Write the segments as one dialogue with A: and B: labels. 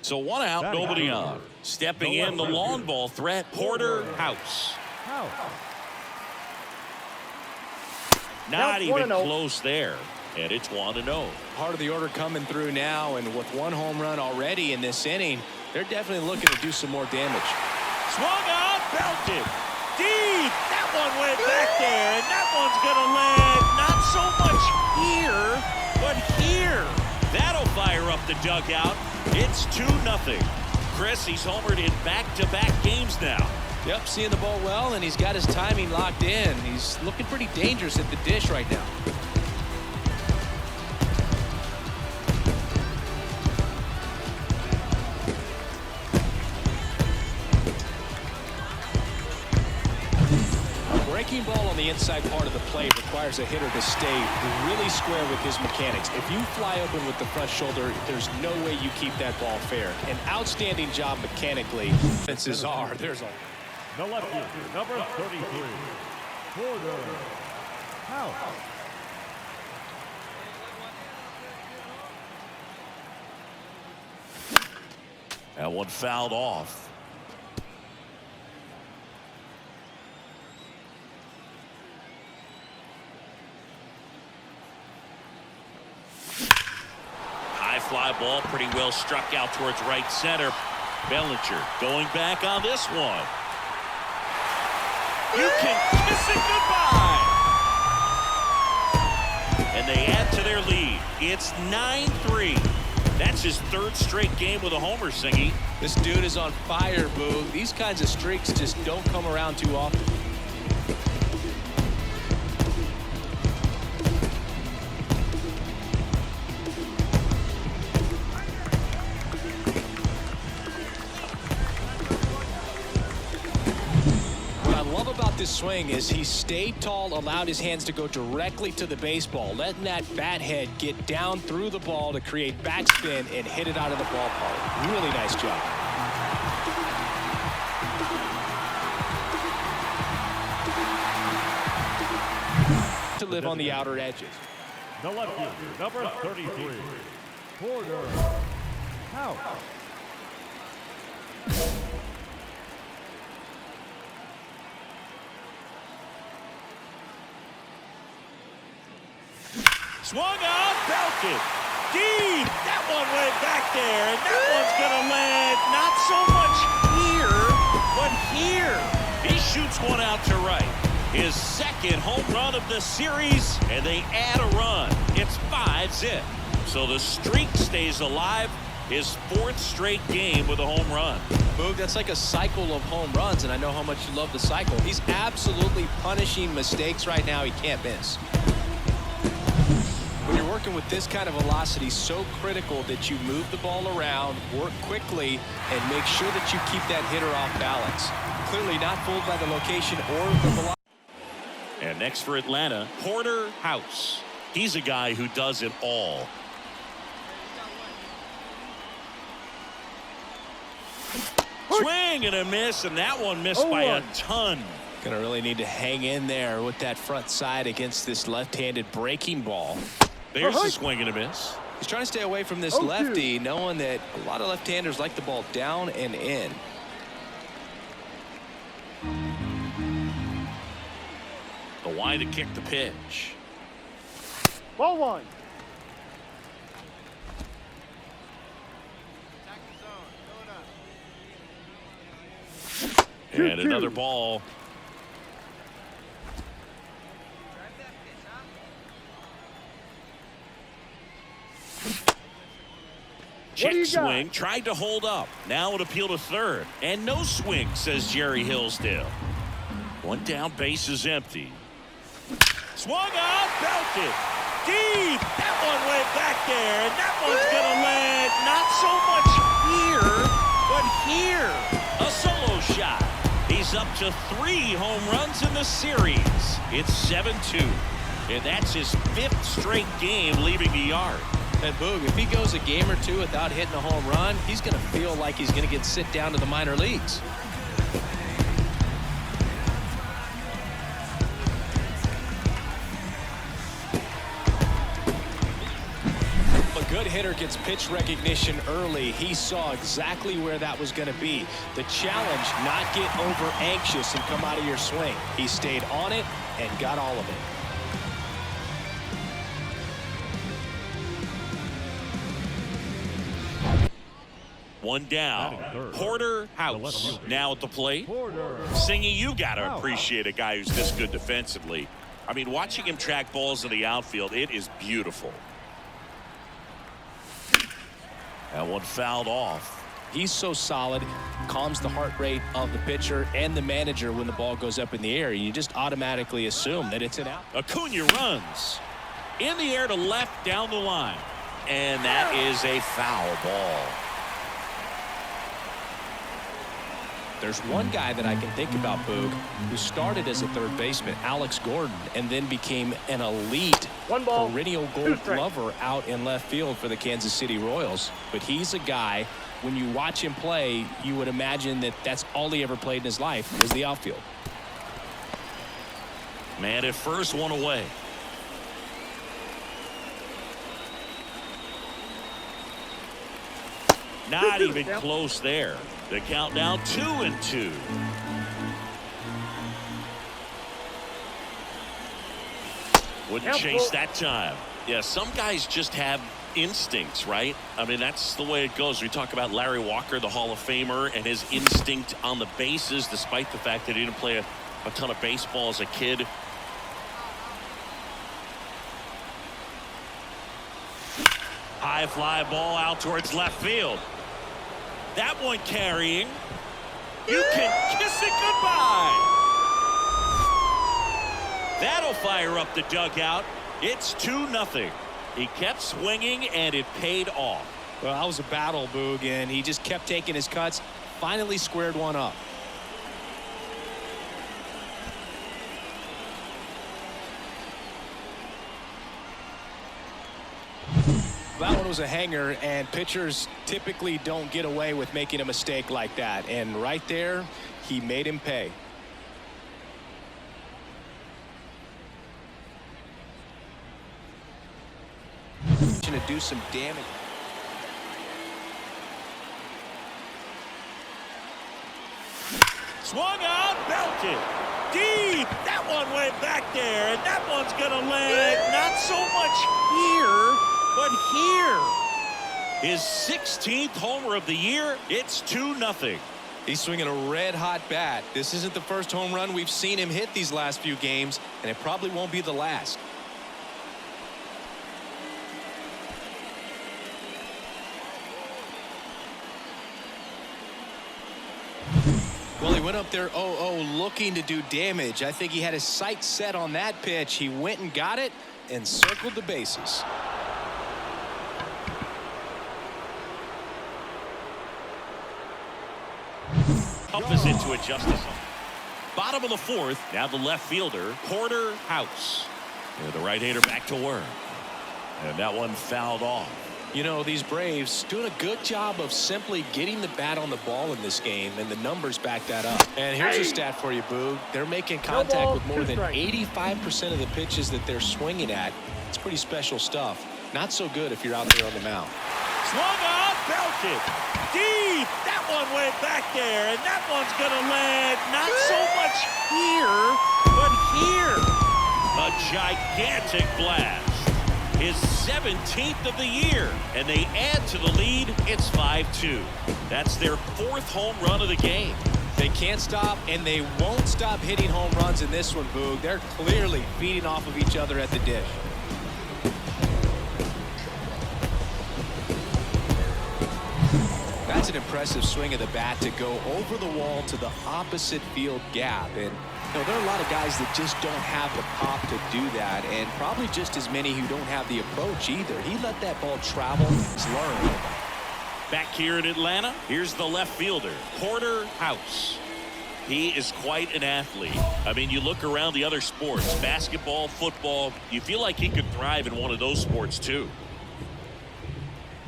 A: So one out, nobody on. Stepping in, the long ball threat, Porter House. Not even close there. And it's 1-0.
B: Part of the order coming through now, and with one home run already in this inning, they're definitely looking to do some more damage.
A: Swung out, belted. Deep. That one went back there, and that one's going to land not so much here, but here. That'll fire up the dugout. It's 2-0. Chris, he's homered in back-to-back games now.
B: Yep, seeing the ball well, and he's got his timing locked in. He's looking pretty dangerous at the dish right now. Breaking ball on the inside part of the plate requires a hitter to stay really square with his mechanics. If you fly open with the front shoulder, there's no way you keep that ball fair. An outstanding job mechanically. Chances are there's a...
C: The lefty, number 33, Porter House.
A: That one fouled off. High fly ball, pretty well struck out towards right center. Bellinger going back on this one. You can kiss it goodbye. And they add to their lead. It's 9-3. That's his third straight game with a homer, Singy.
B: This dude is on fire, Boog. These kinds of streaks just don't come around too often. This swing is he stayed tall, allowed his hands to go directly to the baseball, letting that bat head get down through the ball to create backspin and hit it out of the ballpark. Really nice job. To live on the outer edges.
C: The lefty, number 33, Porter House.
A: Swung out, belted. Deep. That one went back there, and that one's going to land not so much here, but here. He shoots one out to right. His second home run of the series, and they add a run. It's 5-zip. So the streak stays alive. His fourth straight game with a home run.
B: Boog, that's like a cycle of home runs, and I know how much you love the cycle. He's absolutely punishing mistakes right now he can't miss. When you're working with this kind of velocity, so critical that you move the ball around, work quickly, and make sure that you keep that hitter off balance. Clearly not fooled by the location or the velocity.
A: And next for Atlanta, Porter House. He's a guy who does it all. Swing and a miss, and that one missed by a ton.
B: Gonna really need to hang in there with that front side against this left-handed breaking ball.
A: There's the swing and a miss.
B: He's trying to stay away from this lefty, knowing that a lot of left-handers like the ball down and in.
A: The wide to kick the pitch.
C: Ball one.
A: And another ball. Check swing, tried to hold up. Now an appeal to third. And no swing, says Jerry Hillsdale. One down, base is empty. Swung out, belted. Deep. That one went back there, and that one's going to land not so much here, but here. A solo shot. He's up to 3 home runs in the series. It's 7-2. And that's his 5th straight game leaving the yard.
B: And Boog, if he goes a game or two without hitting a home run, he's going to feel like he's going to get sit down to the minor leagues. A good hitter gets pitch recognition early, he saw exactly where that was going to be. The challenge, not get over anxious and come out of your swing. He stayed on it and got all of it.
A: One down. Porter House now at the plate. Singy, you got to appreciate a guy who's this good defensively. I mean, watching him track balls in the outfield, it is beautiful. That one fouled off.
B: He's so solid, calms the heart rate of the pitcher and the manager when the ball goes up in the air. You just automatically assume that it's an out.
A: Acuna runs in the air to left down the line. And that is a foul ball.
B: There's one guy that I can think about, Boog, who started as a third baseman, Alex Gordon, and then became an elite perennial gold glover out in left field for the Kansas City Royals. But he's a guy, when you watch him play, you would imagine that that's all he ever played in his life was the outfield.
A: Man at first, one away. Not even close there. The count now 2-2. Wouldn't chase that time. Yeah, some guys just have instincts, right? I mean, that's the way it goes. We talk about Larry Walker, the Hall of Famer, and his instinct on the bases, despite the fact that he didn't play a ton of baseball as a kid. High fly ball out towards left field. That one carrying. You can kiss it goodbye. That'll fire up the dugout. It's 2-0. He kept swinging, and it paid off.
B: Well, that was a battle, Boog, and he just kept taking his cuts. Finally squared one up. That one was a hanger, and pitchers typically don't get away with making a mistake like that. And right there, he made him pay. To do some damage.
A: Swung out, belted. Deep. That one went back there, and that one's going to land not so much here, but here. His 16th homer of the year. It's 2-0.
B: He's swinging a red-hot bat. This isn't the first home run we've seen him hit these last few games, and it probably won't be the last. Well, he went up there 0-0 looking to do damage. I think he had his sights set on that pitch. He went and got it and circled the bases.
A: Up is into it, Justice. Bottom of the fourth. Now the left fielder, Porter House. And the right-hander back to work. And that one fouled off.
B: You know, these Braves doing a good job of simply getting the bat on the ball in this game, and the numbers back that up. And here's a stat for you, Boog. They're making contact with more than 85% of the pitches that they're swinging at. It's pretty special stuff. Not so good if you're out there on the mound.
A: Swung out, belted. Deep. That one went back there, and that one's going to land not so much here, but here. A gigantic blast. His 17th of the year, and they add to the lead. It's 5-2. That's their fourth home run of the game.
B: They can't stop, and they won't stop hitting home runs in this one, Boog. They're clearly feeding off of each other at the dish. That's an impressive swing of the bat to go over the wall to the opposite field gap. And you know, there are a lot of guys that just don't have the pop to do that, and probably just as many who don't have the approach either. He let that ball travel. He's learned.
A: Back here in Atlanta, here's the left fielder, Porter House. He is quite an athlete. I mean, you look around the other sports, basketball, football, you feel like he could thrive in one of those sports too.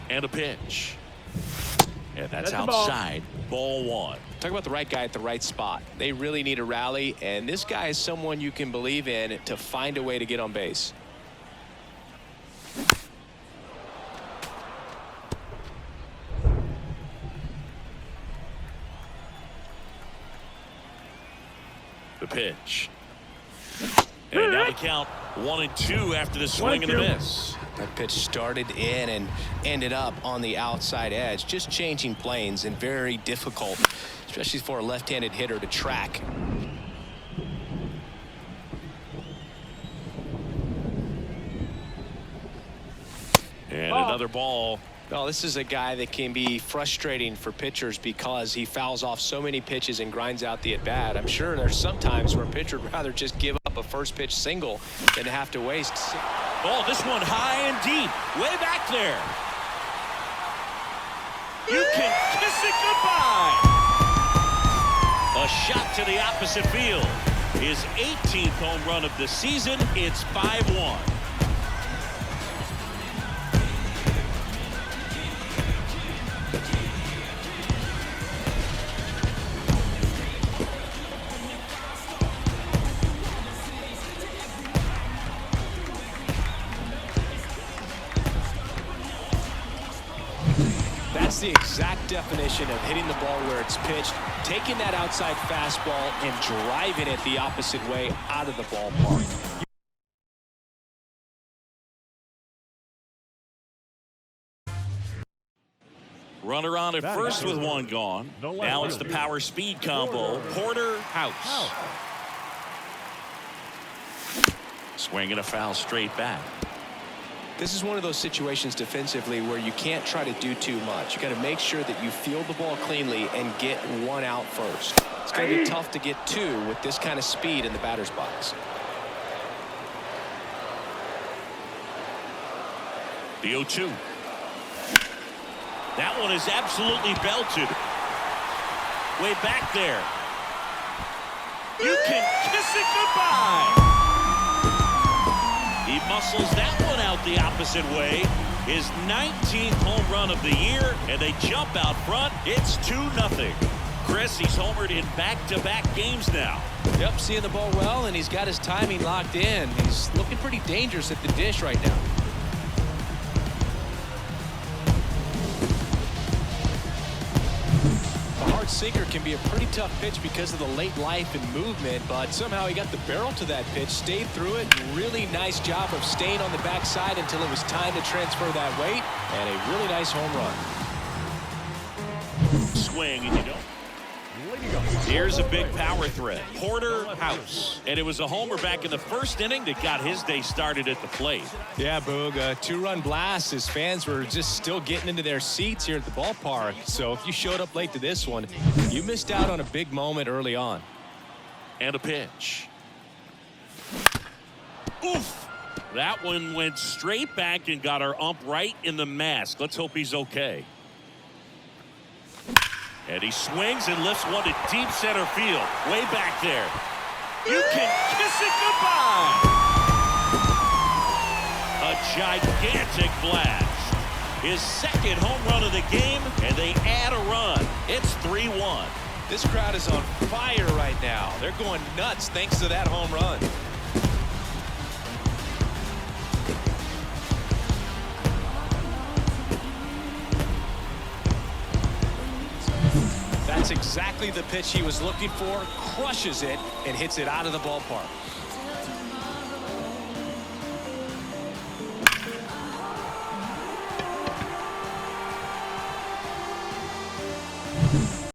A: And a pitch. And that's outside. Ball one.
B: Talk about the right guy at the right spot. They really need a rally, and this guy is someone you can believe in to find a way to get on base.
A: The pitch. And now the count 1-2 after the swing and a miss.
B: That pitch started in and ended up on the outside edge. Just changing planes and very difficult, especially for a left-handed hitter to track.
A: And another ball.
B: Well, this is a guy that can be frustrating for pitchers because he fouls off so many pitches and grinds out the at-bat. I'm sure there's some times where a pitcher would rather just give up a first pitch single than have to waste.
A: Oh, this one high and deep, way back there. You can kiss it goodbye. A shot to the opposite field. His 18th home run of the season. It's 5-1.
B: That's the exact definition of hitting the ball where it's pitched, taking that outside fastball and driving it the opposite way out of the ballpark.
A: Runner on at first with one gone. Now it's the power speed combo. Porter, House. Swing and a foul straight back.
B: This is one of those situations defensively where you can't try to do too much. You got to make sure that you field the ball cleanly and get one out first. It's going to be tough to get two with this kind of speed in the batter's box.
A: The 0-2. That one is absolutely belted. Way back there. You can kiss it goodbye. He muscles that one out the opposite way. His 19th home run of the year, and they jump out front. It's 2-0. Chris, he's homered in back-to-back games now.
B: Yep, seeing the ball well, and he's got his timing locked in. He's looking pretty dangerous at the dish right now. Sinker can be a pretty tough pitch because of the late life and movement, but somehow he got the barrel to that pitch, stayed through it. Really nice job of staying on the backside until it was time to transfer that weight, and a really nice home run.
A: Swing, and you don't. Here's a big power threat. Porter, House. And it was a homer back in the first inning that got his day started at the plate.
B: Yeah, Boog, a two-run blast. His fans were just still getting into their seats here at the ballpark. So if you showed up late to this one, you missed out on a big moment early on.
A: And a pitch. Oof! That one went straight back and got our ump right in the mask. Let's hope he's okay. And he swings and lifts one to deep center field. Way back there. You can kiss it goodbye. A gigantic blast. His second home run of the game, and they add a run. It's 3-1.
B: This crowd is on fire right now. They're going nuts thanks to that home run. That's exactly the pitch he was looking for. Crushes it and hits it out of the ballpark.